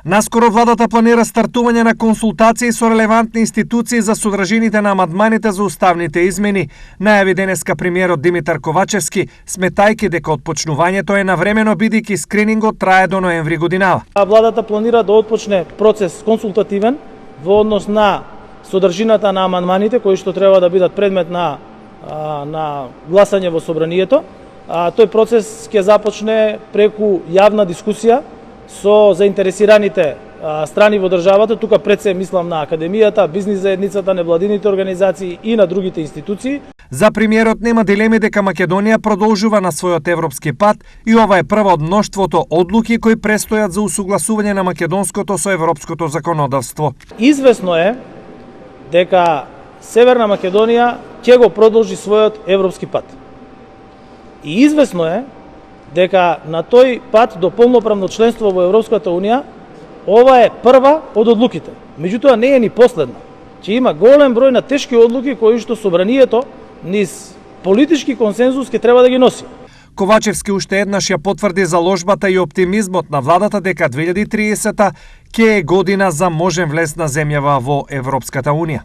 Наскоро владата планира стартување на консултации со релевантни институции за содржините на амандманите за уставните измени, најави денеска премиерот Димитар Ковачевски, сметајќи дека отпочнувањето е навремено бидејќи скринингот трае до ноември годинава. Владата планира да отпочне процес консултативен во однос на содржината на амандманите кои што треба да бидат предмет на гласање во собранието. Тој процес ќе започне преку јавна дискусија со заинтересираните страни во државата, тука пред се мислам на академијата, бизнис заедницата, невладините организации и на другите институции. За премиерот нема дилеми дека Македонија продолжува на својот европски пат и ова е прва од мноштвото одлуки кои престојат за усугласување на македонското со европското законодавство. Извесно е дека Северна Македонија ќе го продолжи својот европски пат. И извесно е дека на тој пат до полноправно членство во Европската Унија, ова е прва од одлуките. Меѓутоа не е ни последна. Ќе има голем број на тешки одлуки кои што собранието низ политички консензус ќе треба да ги носи. Ковачевски уште еднаш ја потврди заложбата и оптимизмот на владата дека 2030 ќе е година за можен влез на земјава во Европската Унија.